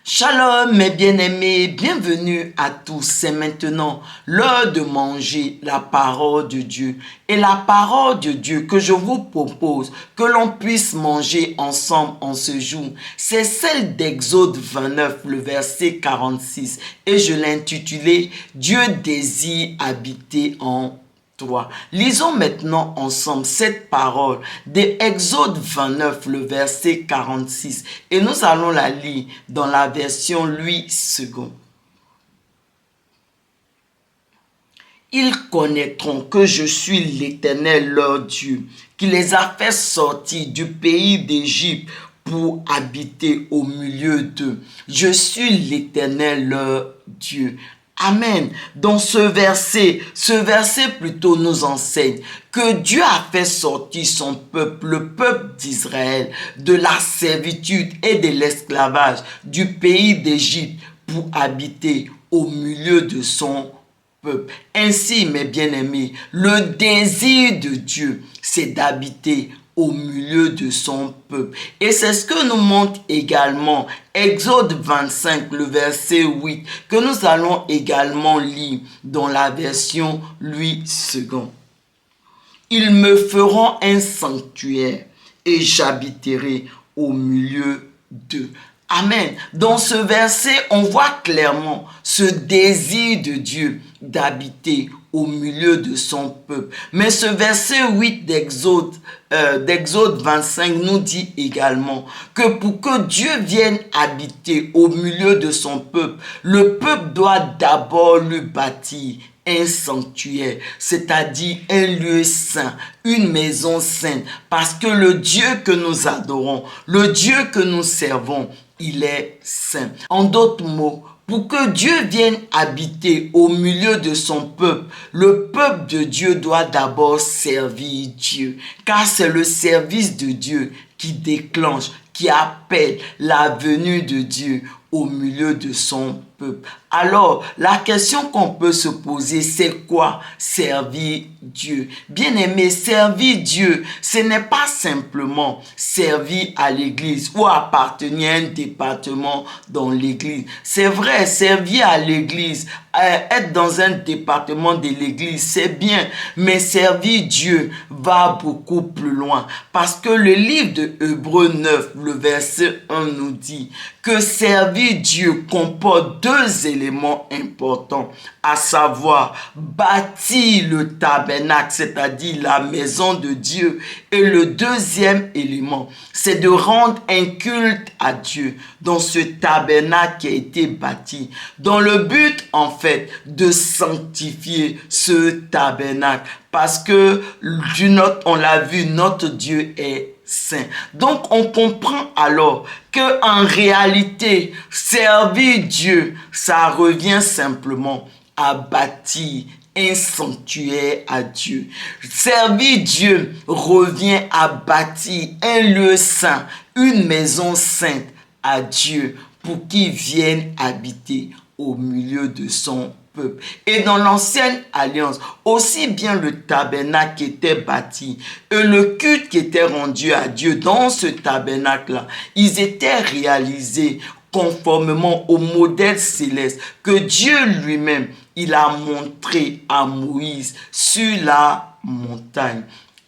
Shalom mes bien-aimés, bienvenue à tous. C'est maintenant l'heure de manger la parole de Dieu. Et la parole de Dieu que je vous propose, que l'on puisse manger ensemble en ce jour, c'est celle d'Exode 29, le verset 46. Et je l'ai intitulé « Dieu désire habiter en toi. » Lisons maintenant ensemble cette parole de Exode 29, le verset 46, et nous allons la lire dans la version Louis II. Ils connaîtront que je suis l'Éternel leur Dieu, qui les a fait sortir du pays d'Égypte pour habiter au milieu d'eux. Je suis l'Éternel leur Dieu. Amen. Dans ce verset plutôt nous enseigne que Dieu a fait sortir son peuple, le peuple d'Israël, de la servitude et de l'esclavage du pays d'Égypte pour habiter au milieu de son peuple. Ainsi, mes bien-aimés, le désir de Dieu, c'est d'habiter au milieu de son peuple. Et c'est ce que nous montre également Exode 25, le verset 8, que nous allons également lire dans la version Louis II. Ils me feront un sanctuaire et j'habiterai au milieu d'eux. Amen. Dans ce verset, on voit clairement ce désir de Dieu d'habiter au milieu de son peuple. Mais ce verset 8 d'Exode 25 nous dit également que pour que Dieu vienne habiter au milieu de son peuple, le peuple doit d'abord lui bâtir un sanctuaire, c'est-à-dire un lieu saint, une maison sainte, parce que le Dieu que nous adorons, le Dieu que nous servons, il est saint. En d'autres mots, pour que Dieu vienne habiter au milieu de son peuple, le peuple de Dieu doit d'abord servir Dieu, car c'est le service de Dieu qui déclenche, qui appelle la venue de Dieu au milieu de son peuple. Alors, la question qu'on peut se poser, c'est quoi servir Dieu? Bien-aimé, servir Dieu, ce n'est pas simplement servir à l'église ou appartenir à un département dans l'église. C'est vrai, servir à l'église, être dans un département de l'église, c'est bien, mais servir Dieu va beaucoup plus loin. Parce que le livre de Hébreux 9, le verset 1 nous dit que servir Dieu comporte deux éléments importants, à savoir bâtir le tabernacle, c'est-à-dire la maison de Dieu. Et le deuxième élément, c'est de rendre un culte à Dieu dans ce tabernacle qui a été bâti, dans le but en fait de sanctifier ce tabernacle. Parce que on l'a vu, notre Dieu est saint. Donc on comprend alors que en réalité, servir Dieu, ça revient simplement à bâtir un sanctuaire à Dieu. Servir Dieu revient à bâtir un lieu saint, une maison sainte à Dieu pour qu'il vienne habiter au milieu de son peuple. Et dans l'ancienne alliance, aussi bien le tabernacle qui était bâti et le culte qui était rendu à Dieu dans ce tabernacle-là, ils étaient réalisés conformément au modèle céleste que Dieu lui-même, il a montré à Moïse sur la montagne.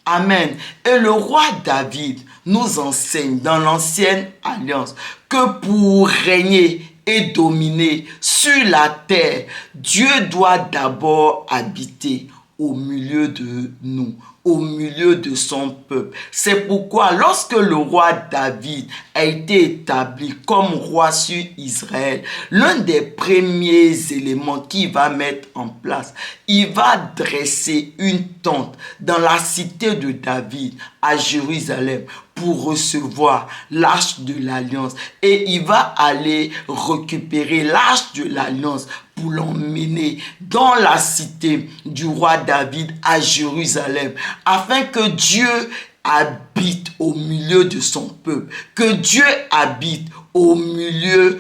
Amen. Et le roi David nous enseigne dans l'ancienne alliance que pour régner et dominer sur la terre, Dieu doit d'abord habiter au milieu de nous, au milieu de son peuple. C'est pourquoi lorsque le roi David a été établi comme roi sur Israël, l'un des premiers éléments qu'il va mettre en place, il va dresser une tente dans la cité de David à Jérusalem pour recevoir l'arche de l'alliance, et il va aller récupérer l'arche de l'alliance pour l'emmener dans la cité du roi David à Jérusalem, afin que Dieu habite au milieu de son peuple, que Dieu habite au milieu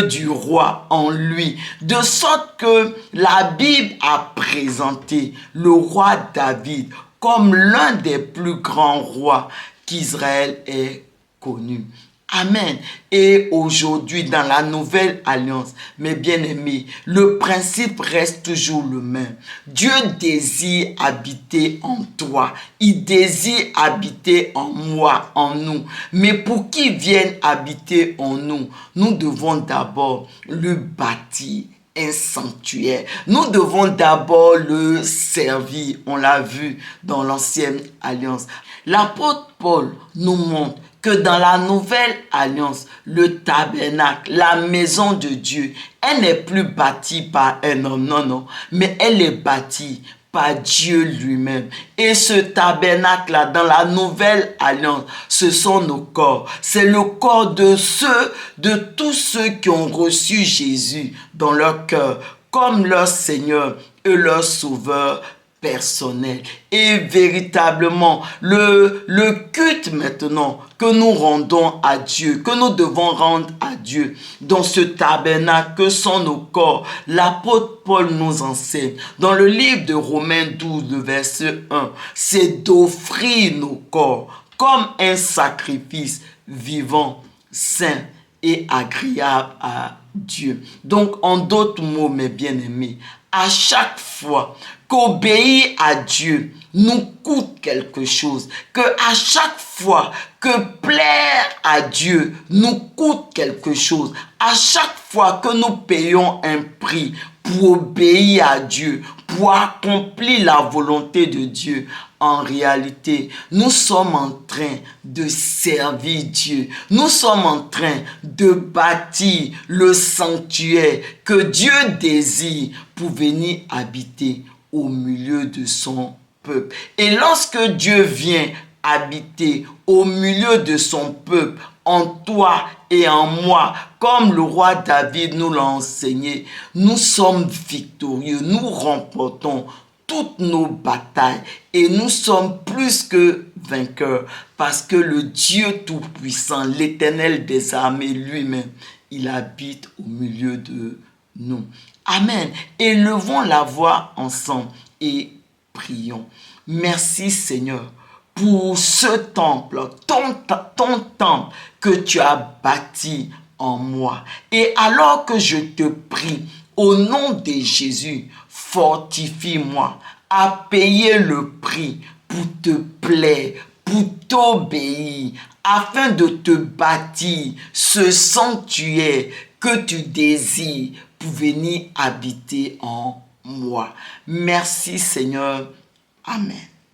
du roi en lui, de sorte que la Bible a présenté le roi David comme l'un des plus grands rois qu'Israël ait connu. Amen. Et aujourd'hui, dans la nouvelle alliance, mes bien-aimés, le principe reste toujours le même. Dieu désire habiter en toi. Il désire habiter en moi, en nous. Mais pour qu'il vienne habiter en nous, nous devons d'abord le bâtir. Un sanctuaire. Nous devons d'abord le servir. On l'a vu dans l'ancienne alliance. L'apôtre Paul nous montre que dans la nouvelle alliance, le tabernacle, la maison de Dieu, elle n'est plus bâtie par un homme, non, mais elle est bâtie par Dieu lui-même. Et ce tabernacle-là, dans la nouvelle alliance, ce sont nos corps. C'est le corps de tous ceux qui ont reçu Jésus dans leur cœur, comme leur Seigneur et leur Sauveur personnel. Et véritablement, le culte maintenant que nous rendons à Dieu, que nous devons rendre à Dieu dans ce tabernacle que sont nos corps, l'apôtre Paul nous enseigne dans le livre de Romains 12, le verset 1, c'est d'offrir nos corps comme un sacrifice vivant, saint et agréable à Dieu. Donc, en d'autres mots, mes bien-aimés, à chaque fois qu'obéir à Dieu nous coûte quelque chose, que à chaque fois que plaire à Dieu nous coûte quelque chose, à chaque fois que nous payons un prix pour obéir à Dieu, pour accomplir la volonté de Dieu, en réalité, nous sommes en train de servir Dieu. Nous sommes en train de bâtir le sanctuaire que Dieu désire pour venir habiter au milieu de son peuple. Et lorsque Dieu vient habiter au milieu de son peuple, en toi et en moi, comme le roi David nous l'a enseigné, nous sommes victorieux, nous remportons toutes nos batailles et nous sommes plus que vainqueurs parce que le Dieu Tout-Puissant, l'Éternel des armées lui-même, il habite au milieu de nous. Amen. Élevons la voix ensemble et prions. Merci Seigneur pour ce temple, ton temple que tu as bâti en moi. Et alors que je te prie, au nom de Jésus, fortifie-moi à payer le prix pour te plaire, pour t'obéir, afin de te bâtir ce sanctuaire que tu désires pour venir habiter en moi. Merci Seigneur. Amen.